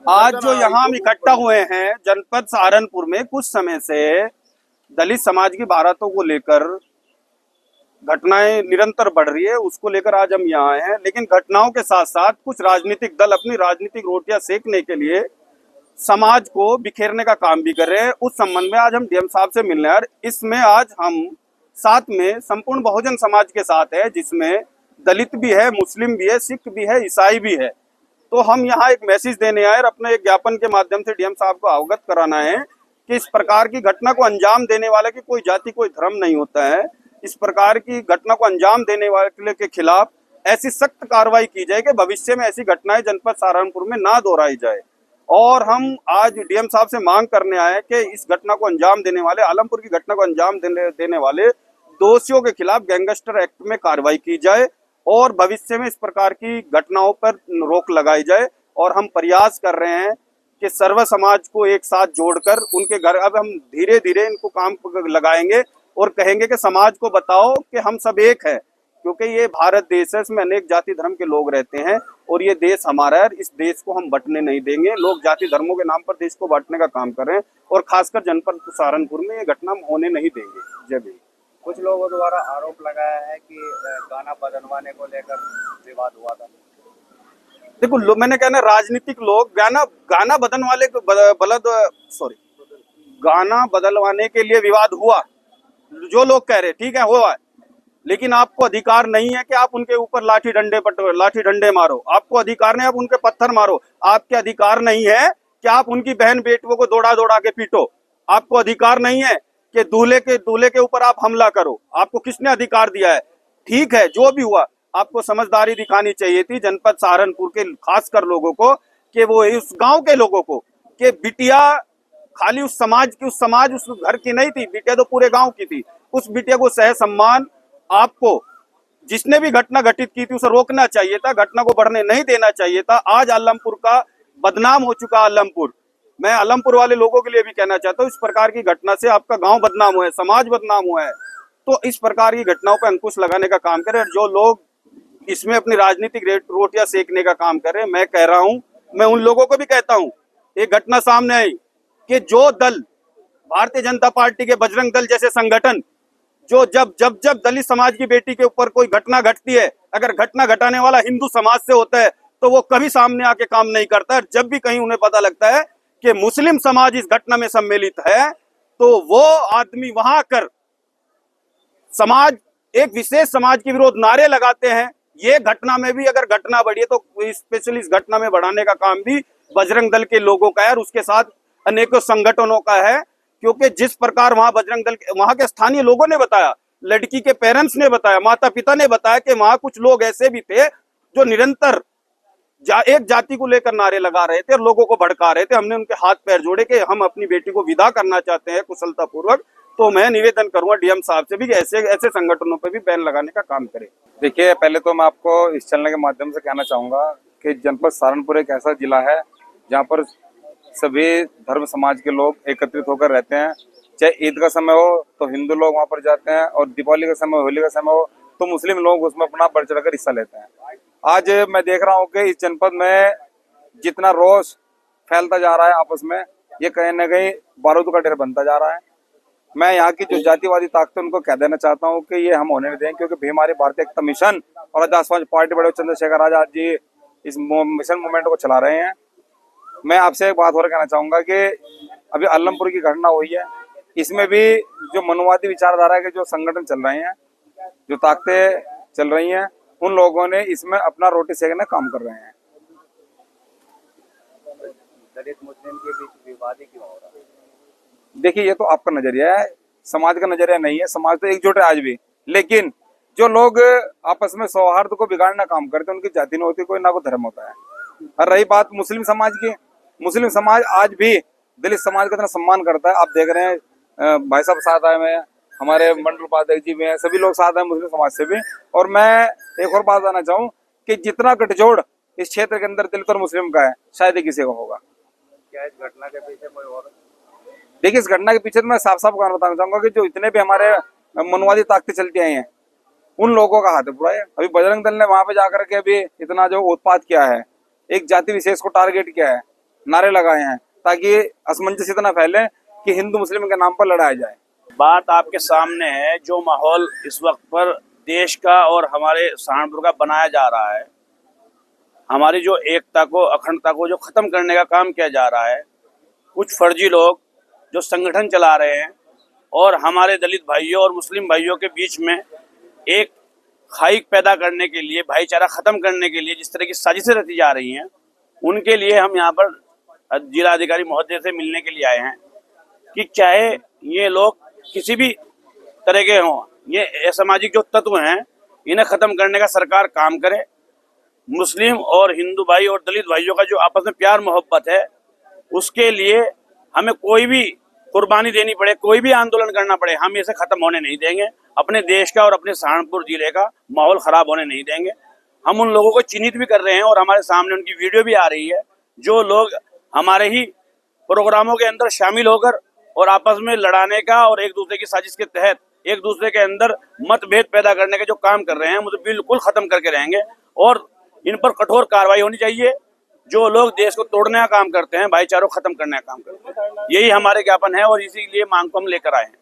आज जो यहाँ हम इकट्ठा हुए हैं जनपद सहारनपुर में, कुछ समय से दलित समाज की बारातों को लेकर घटनाएं निरंतर बढ़ रही है, उसको लेकर आज हम यहाँ आए हैं। लेकिन घटनाओं के साथ साथ कुछ राजनीतिक दल अपनी राजनीतिक रोटियां सेकने के लिए समाज को बिखेरने का काम भी कर रहे हैं। उस संबंध में आज हम डीएम साहब से मिलने आए। इसमें आज हम साथ में संपूर्ण बहुजन समाज के साथ है, जिसमें दलित भी है, मुस्लिम भी है, सिख भी है, ईसाई भी है। तो हम यहाँ एक मैसेज देने आए और अपने एक ज्ञापन के माध्यम से डीएम साहब को अवगत कराना है कि इस प्रकार की घटना को अंजाम देने वाले की कोई जाति कोई धर्म नहीं होता है। इस प्रकार की घटना को अंजाम देने वाले के खिलाफ ऐसी सख्त कार्रवाई की जाए कि भविष्य में ऐसी घटनाएं जनपद सहारनपुर में ना दोहराई जाए। और हम आज डीएम साहब से मांग करने आए कि इस घटना को अंजाम देने वाले, आलमपुर की घटना को अंजाम देने वाले दोषियों के खिलाफ गैंगस्टर एक्ट में कार्रवाई की जाए और भविष्य में इस प्रकार की घटनाओं पर रोक लगाई जाए। और हम प्रयास कर रहे हैं कि सर्व समाज को एक साथ जोड़कर उनके घर, अब हम धीरे धीरे इनको काम लगाएंगे और कहेंगे कि समाज को बताओ कि हम सब एक है, क्योंकि ये भारत देश है, इसमें अनेक जाति धर्म के लोग रहते हैं और ये देश हमारा है। इस देश को हम बंटने नहीं देंगे। लोग जाति धर्मों के नाम पर देश को बांटने का काम कर रहे हैं और खासकर जनपद सहारनपुर में ये घटना होने नहीं देंगे। जय भीम। कुछ लोगों द्वारा आरोप लगाया है कि गाना बदलवाने को लेकर विवाद हुआ था। देखो, मैंने कहना राजनीतिक लोग गाना बदलवाने के लिए विवाद हुआ, जो लोग कह रहे ठीक है हुआ है, लेकिन आपको अधिकार नहीं है कि आप उनके ऊपर लाठी डंडे मारो। आपको अधिकार नहीं, आप उनके पत्थर मारो। आपके अधिकार नहीं है कि आप उनकी बहन बेटियों को दौड़ा दौड़ा के पीटो। आपको अधिकार नहीं है कि दूल्हे के ऊपर आप हमला करो। आपको किसने अधिकार दिया है? ठीक है, जो भी हुआ, आपको समझदारी दिखानी चाहिए थी जनपद सहारनपुर के खासकर लोगों को, कि वो उस गांव के लोगों को, कि बिटिया खाली उस घर की नहीं थी, बिटिया तो पूरे गांव की थी। उस बिटिया को सह सम्मान आपको, जिसने भी घटना घटित की थी, उसे रोकना चाहिए था, घटना को बढ़ने नहीं देना चाहिए था। आज आलमपुर का बदनाम हो चुका आलमपुर। मैं आलमपुर वाले लोगों के लिए भी कहना चाहता हूँ, इस प्रकार की घटना से आपका गांव बदनाम हुआ है, समाज बदनाम हुआ है। तो इस प्रकार की घटनाओं पर अंकुश लगाने का काम करें। जो लोग इसमें अपनी राजनीतिक रोटियां सेकने का काम कर रहे हैं, मैं कह रहा हूं, मैं उन लोगों को भी कहता हूं, एक घटना सामने आई कि जो दल, भारतीय जनता पार्टी के बजरंग दल जैसे संगठन, जो जब दलित समाज की बेटी के ऊपर कोई घटना घटती है, अगर घटना घटाने वाला हिंदू समाज से होता है तो वो कभी सामने आके काम नहीं करता है। जब भी कहीं उन्हें पता लगता है कि मुस्लिम समाज इस घटना में सम्मिलित है, तो वो आदमी वहां आकर एक विशेष समाज के विरोध नारे लगाते हैं। ये घटना में भी अगर घटना बढ़ी है तो स्पेशली इस घटना में बढ़ाने का काम भी बजरंग दल के लोगों का है और उसके साथ अनेकों संगठनों का है। क्योंकि जिस प्रकार वहां बजरंग दल वहां के स्थानीय लोगों ने बताया, लड़की के पेरेंट्स ने बताया, माता पिता ने बताया कि वहां कुछ लोग ऐसे भी थे जो निरंतर एक जाति को लेकर नारे लगा रहे थे और लोगों को भड़का रहे थे। हमने उनके हाथ पैर जोड़े कि हम अपनी बेटी को विदा करना चाहते हैं कुशलता पूर्वक। तो मैं निवेदन करूंगा डीएम साहब से भी कि ऐसे संगठनों पर भी बैन लगाने का काम करें। देखिए, पहले तो मैं आपको इस चैनल के माध्यम से कहना चाहूंगा कि जनपद सहारनपुर एक ऐसा जिला है जहाँ पर सभी धर्म समाज के लोग एकत्रित होकर रहते हैं। चाहे ईद का समय हो तो हिंदू लोग वहाँ पर जाते हैं, और दीपावली का समय, होली का समय हो तो मुस्लिम लोग उसमें अपना बढ़ चढ़ कर हिस्सा लेते हैं। आज मैं देख रहा हूँ कि इस जनपद में जितना रोष फैलता जा रहा है आपस में, ये कहीं ना कहीं बारूद का ढेर बनता जा रहा है। मैं यहाँ की जो जातिवादी ताकत उनको कह देना चाहता हूँ कि ये हम होने नहीं देंगे, क्योंकि हमारी भारतीय एकता मिशन और आजाद समाज पार्टी बड़े चंद्रशेखर आजाद जी इस मिशन मूवमेंट को चला रहे हैं। मैं आपसे एक बात और कहना चाहूंगा कि अभी आलमपुर की घटना हुई है, इसमें भी जो मनुवादी विचारधारा के जो संगठन चल रहे हैं, जो ताकतें चल रही हैं, उन लोगों ने इसमें अपना रोटी सेकने काम कर रहे हैं। दलित मुस्लिम के बीच विवाद ही क्यों हो रहा है? देखिए, ये तो आपका नजरिया है, समाज का नजरिया नहीं है। समाज तो एकजुट है आज भी, लेकिन जो लोग आपस में सौहार्द को बिगाड़ना काम करते हैं, उनकी जाति नहीं होती, कोई ना कोई धर्म होता है। और रही बात मुस्लिम समाज की, मुस्लिम समाज आज भी दलित समाज का इतना सम्मान करता है। आप देख रहे हैं भाई साहब साथ आए हुए हैं, हमारे मंडल उपाध्यक्ष जी भी हैं, सभी लोग साथ हैं मुस्लिम समाज से भी। और मैं एक और बात बताना चाहूँ कि जितना गठजोड़ इस क्षेत्र के अंदर दलित और मुस्लिम का है, शायद ही किसी का होगा। क्या इस घटना के पीछे कोई और? देखिए, इस घटना के पीछे तो मैं साफ साफ बताना चाहूंगा कि जो इतने भी हमारे मनुवादी ताकतें चलती आई हैं, उन लोगों का हाथ है पूरा है। अभी बजरंग दल ने वहां पे जाकर के अभी इतना जो उत्पात किया है, एक जाति विशेष को टारगेट किया है, नारे लगाए हैं ताकि असमंजस इतना फैले कि हिंदू मुस्लिम के नाम पर लड़ाया जाए। बात आपके सामने है, जो माहौल इस वक्त पर देश का और हमारे सहारनपुर का बनाया जा रहा है, हमारी जो एकता को, अखंडता को जो खत्म करने का काम किया जा रहा है, कुछ फर्जी लोग जो संगठन चला रहे हैं और हमारे दलित भाइयों और मुस्लिम भाइयों के बीच में एक खाई पैदा करने के लिए, भाईचारा खत्म करने के लिए जिस तरह की साजिशें रची जा रही हैं, उनके लिए हम यहाँ पर जिलाधिकारी महोदय से मिलने के लिए आए हैं कि चाहे ये लोग किसी भी तरह के हों, ये असामाजिक जो तत्व हैं, इन्हें खत्म करने का सरकार काम करे। मुस्लिम और हिंदू भाई और दलित भाइयों का जो आपस में प्यार मोहब्बत है, उसके लिए हमें कोई भी कुर्बानी देनी पड़े, कोई भी आंदोलन करना पड़े, हम इसे खत्म होने नहीं देंगे। अपने देश का और अपने सहारनपुर जिले का माहौल खराब होने नहीं देंगे। हम उन लोगों को चिन्हित भी कर रहे हैं और हमारे सामने उनकी वीडियो भी आ रही है, जो लोग हमारे ही प्रोग्रामों के अंदर शामिल होकर और आपस में लड़ाने का और एक दूसरे की साजिश के तहत एक दूसरे के अंदर मतभेद पैदा करने के जो काम कर रहे हैं, मुझे बिल्कुल खत्म करके रहेंगे और इन पर कठोर कार्रवाई होनी चाहिए। जो लोग देश को तोड़ने का काम करते हैं, भाईचारों को खत्म करने का काम करते हैं, यही हमारे ज्ञापन है और इसीलिए मांग को हम लेकर आए हैं।